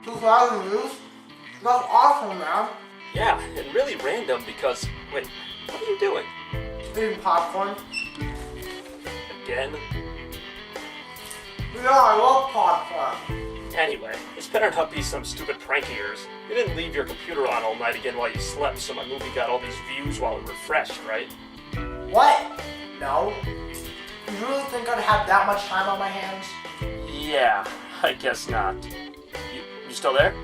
2,000 views? That's awesome, man. Yeah, and really random because, wait, what are you doing? Eating popcorn. Again? Yeah, I love popcorn. Anyway, this better not be some stupid prank of yours. You didn't leave your computer on all night again while you slept, so my movie got all these views while it refreshed, right? What? No. You really think I'd have that much time on my hands? Yeah, I guess not. You still there?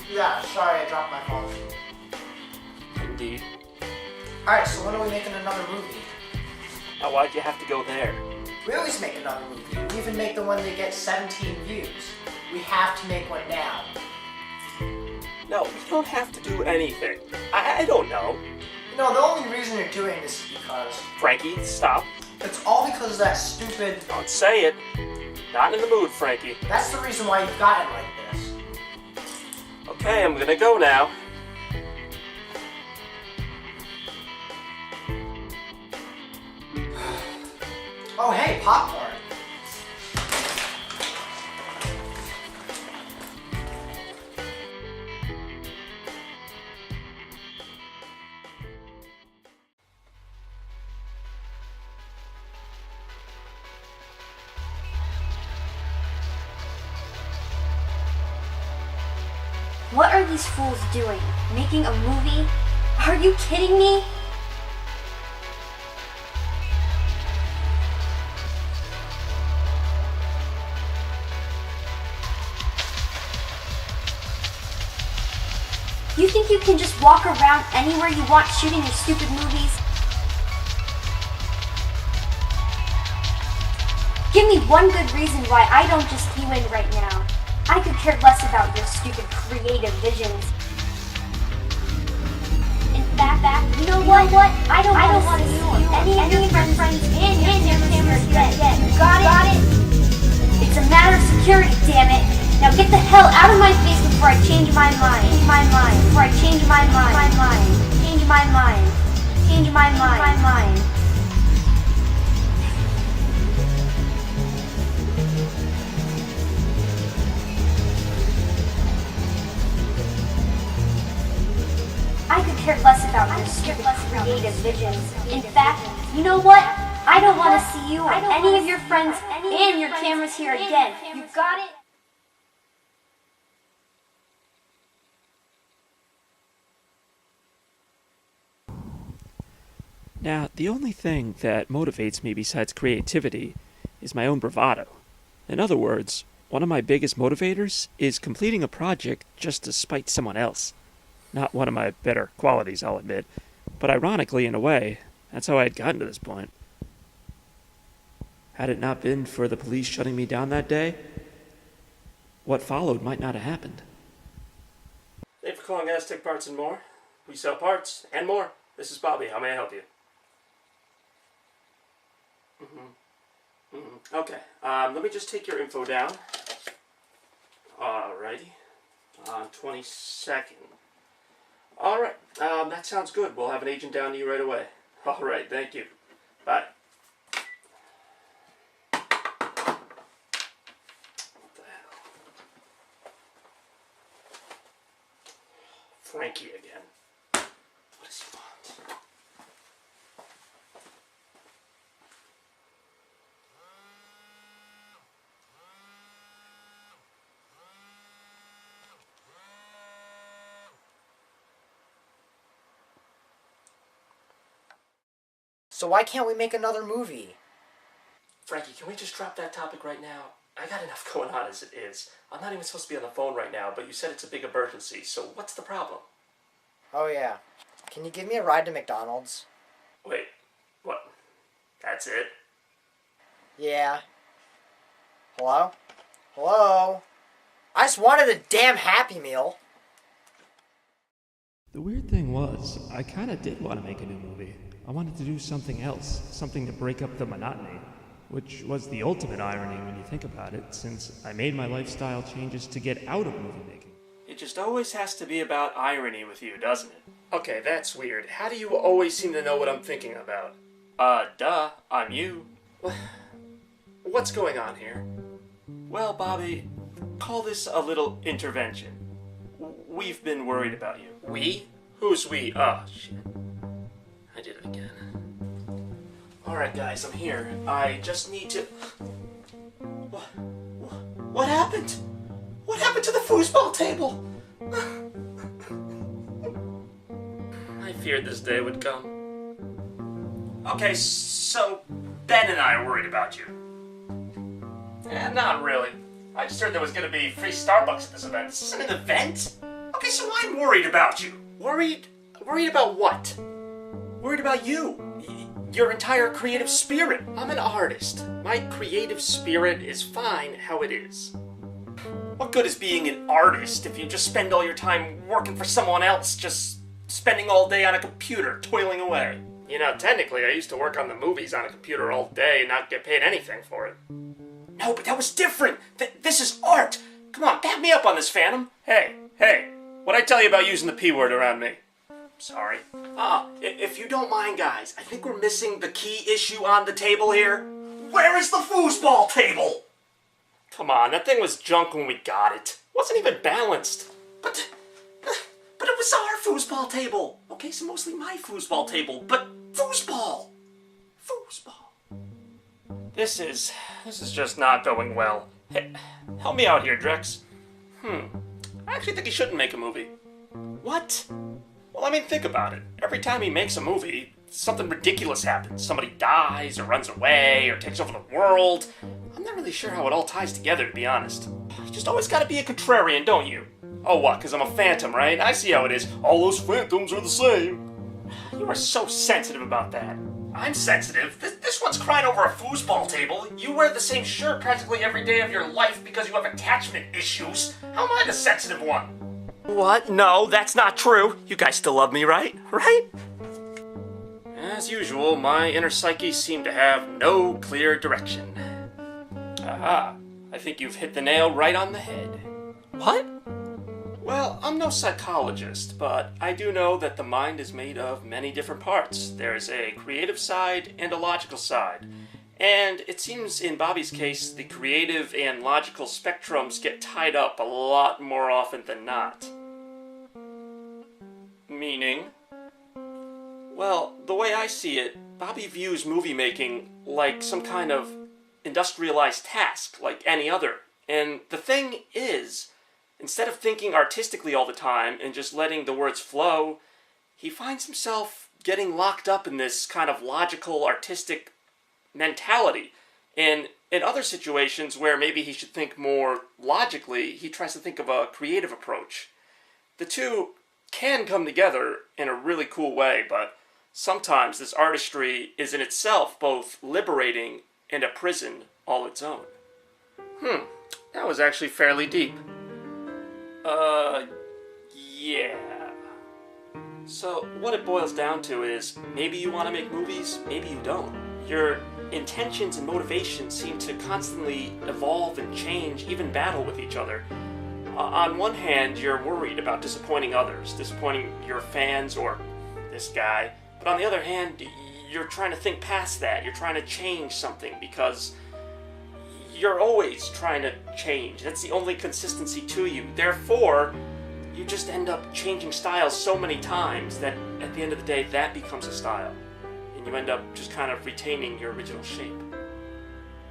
Yeah, sorry, I dropped my phone. Indeed. Alright, so when are we making another movie? Now, why'd you have to go there? We always make another movie. We even make the one that gets 17 views. We have to make one now. No, we don't have to do anything. I don't know. No, the only reason you're doing this is because... Frankie, stop. It's all because of that stupid... Don't say it. Not in the mood, Frankie. That's the reason why you've gotten like this. Okay, I'm gonna go now. Oh, hey, popcorn. What are these fools doing? Making a movie? Are you kidding me? You think you can just walk around anywhere you want shooting your stupid movies? Give me one good reason why I don't just key in right now. I could care less about your stupid creative visions. In fact, you know what? I don't want to see any of your friends and your cameras yet. Got it? It's a matter of security, damn it. Now get the hell out of my face before I change my mind. Before I change my mind. Change my mind. I could care less about your stupid creative visions. In fact, you know what? I don't want to see you or any of your friends and your cameras here again. You got it? Now, the only thing that motivates me besides creativity is my own bravado. In other words, one of my biggest motivators is completing a project just to spite someone else. Not one of my better qualities, I'll admit, but ironically, in a way, that's how I had gotten to this point. Had it not been for the police shutting me down that day, what followed might not have happened. Thank you for calling Aztec Parts and More. We sell parts and more. This is Bobby. How may I help you? Okay. Let me just take your info down. Alrighty. 22nd. Alright. That sounds good. We'll have an agent down to you right away. Alright. Thank you. Bye. What the hell? Frankie again. What does he want? So why can't we make another movie? Frankie, can we just drop that topic right now? I got enough going on as it is. I'm not even supposed to be on the phone right now, but you said it's a big emergency, so what's the problem? Oh yeah. Can you give me a ride to McDonald's? Wait, what? That's it? Yeah. Hello? Hello? I just wanted a damn Happy Meal. The weird thing was, I kinda did want to make a new movie. I wanted to do something else, something to break up the monotony, which was the ultimate irony when you think about it, since I made my lifestyle changes to get out of movie making. It just always has to be about irony with you, doesn't it? Okay, that's weird. How do you always seem to know what I'm thinking about? Duh, I'm you. What's going on here? Well, Bobby, call this a little intervention. We've been worried about you. We? Who's we? Oh, shit. I did it again. Alright, guys, I'm here. I just need to... What happened? What happened to the foosball table? I feared this day would come. Okay, so Ben and I are worried about you. Not really. I just heard there was gonna be free Starbucks at this event. This isn't an event? Okay, so I'm worried about you. Worried about what? Worried about you. Your entire creative spirit. I'm an artist. My creative spirit is fine how it is. What good is being an artist if you just spend all your time working for someone else, just spending all day on a computer, toiling away? You know, technically I used to work on the movies on a computer all day and not get paid anything for it. No, but that was different. This is art. Come on, back me up on this, Phantom. Hey, what'd I tell you about using the P word around me? Sorry. If you don't mind, guys, I think we're missing the key issue on the table here. Where is the foosball table? Come on, that thing was junk when we got it. Wasn't even balanced. But it was our foosball table. Okay, so mostly my foosball table, but foosball. This is just not going well. Hey, help me out here, Drex. I actually think he shouldn't make a movie. What? Well, I mean, think about it. Every time he makes a movie, something ridiculous happens. Somebody dies, or runs away, or takes over the world. I'm not really sure how it all ties together, to be honest. You just always gotta be a contrarian, don't you? Oh, what, because I'm a phantom, right? I see how it is. All those phantoms are the same. You are so sensitive about that. I'm sensitive. This one's crying over a foosball table. You wear the same shirt practically every day of your life because you have attachment issues. How am I the sensitive one? What? No, that's not true. You guys still love me, right? Right? As usual, my inner psyche seemed to have no clear direction. Aha. I think you've hit the nail right on the head. What? Well, I'm no psychologist, but I do know that the mind is made of many different parts. There's a creative side and a logical side. And it seems in Bobby's case, the creative and logical spectrums get tied up a lot more often than not. Meaning? Well, the way I see it, Bobby views movie making like some kind of industrialized task, like any other. And the thing is, instead of thinking artistically all the time and just letting the words flow, he finds himself getting locked up in this kind of logical, artistic mentality. And in other situations where maybe he should think more logically, he tries to think of a creative approach. The two can come together in a really cool way, but sometimes this artistry is in itself both liberating and a prison all its own. That was actually fairly deep. Yeah. So, what it boils down to is, maybe you want to make movies, maybe you don't. Your intentions and motivations seem to constantly evolve and change, even battle with each other. On one hand, you're worried about disappointing others, disappointing your fans or this guy. But on the other hand, you're trying to think past that. You're trying to change something because you're always trying to change. That's the only consistency to you. Therefore, you just end up changing styles so many times that at the end of the day, that becomes a style. And you end up just kind of retaining your original shape.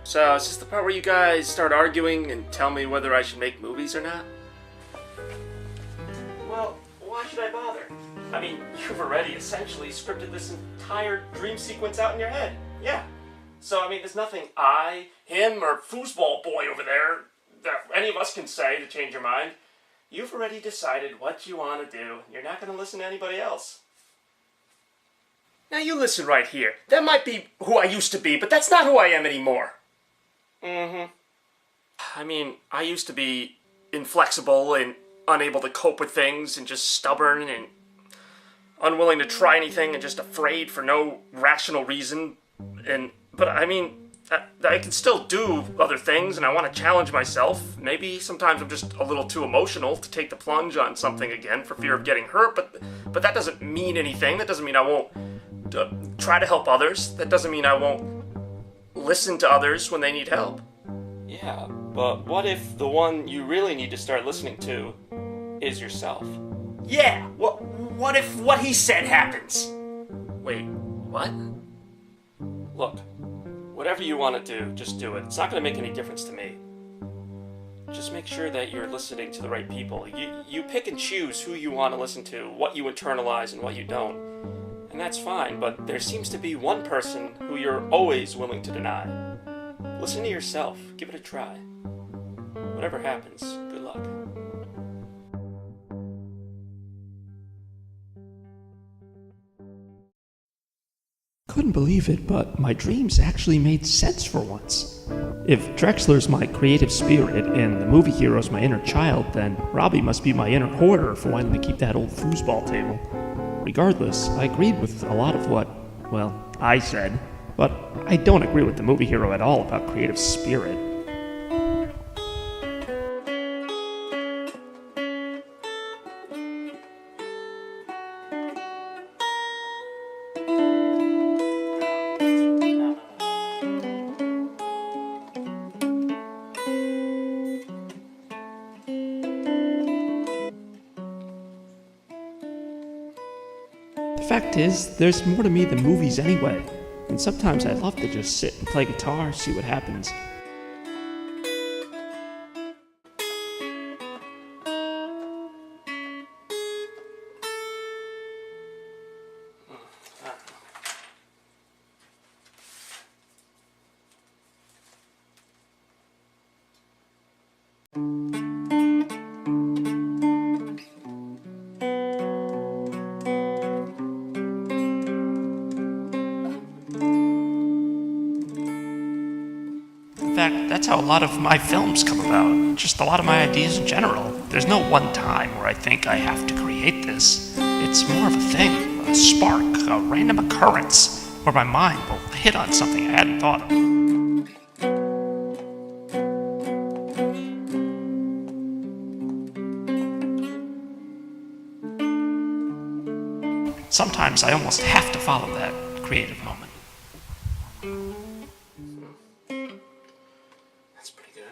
So, is this the part where you guys start arguing and tell me whether I should make movies or not? Well, why should I bother? I mean, you've already essentially scripted this entire dream sequence out in your head. Yeah. So, I mean, there's nothing I, him, or foosball boy over there that any of us can say to change your mind. You've already decided what you want to do. You're not going to listen to anybody else. Now you listen right here. That might be who I used to be, but that's not who I am anymore. I mean, I used to be inflexible and unable to cope with things and just stubborn and unwilling to try anything and just afraid for no rational reason. But I mean, I can still do other things and I want to challenge myself. Maybe sometimes I'm just a little too emotional to take the plunge on something again for fear of getting hurt, but that doesn't mean anything. That doesn't mean I won't try to help others. That doesn't mean I won't listen to others when they need help. Yeah, But what if the one you really need to start listening to is yourself? Yeah, what if what he said happens? Wait, what? Look, whatever you want to do, just do it. It's not going to make any difference to me. Just make sure that you're listening to the right people. You pick and choose who you want to listen to, what you internalize and what you don't. And that's fine, but there seems to be one person who you're always willing to deny. Listen to yourself. Give it a try. Whatever happens, good luck. Couldn't believe it, but my dreams actually made sense for once. If Drexxler's my creative spirit and the movie hero's my inner child, then Robbie must be my inner hoarder for wanting to keep that old foosball table. Regardless, I agreed with a lot of what, well, I said, but I don't agree with the movie hero at all about creative spirit. The fact is, there's more to me than movies anyway, and sometimes I'd love to just sit and play guitar, see what happens. In fact, that's how a lot of my films come about. Just a lot of my ideas in general. There's no one time where I think I have to create this. It's more of a thing, a spark, a random occurrence, where my mind will hit on something I hadn't thought of. Sometimes I almost have to follow that creative moment. That's pretty good.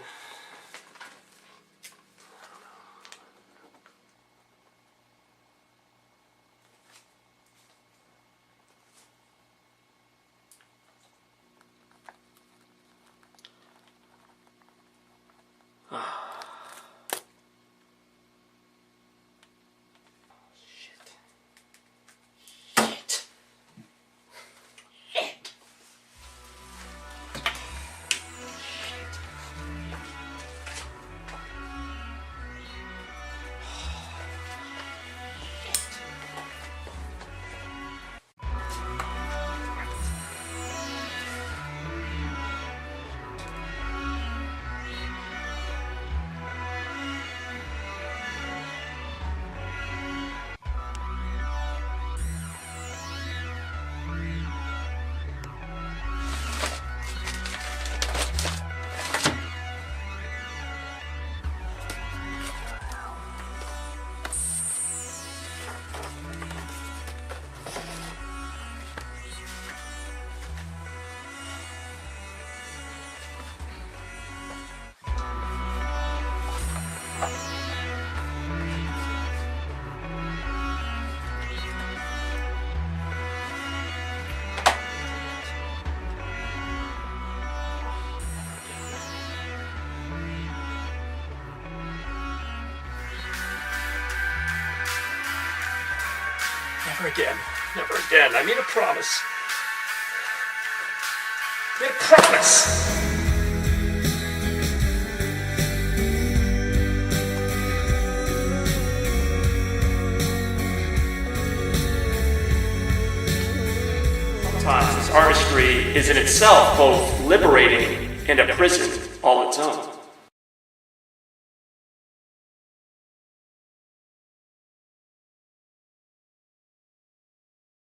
Never again. Never again. I made a promise. I made a promise! Sometimes this artistry is in itself both liberating and a prison all its own.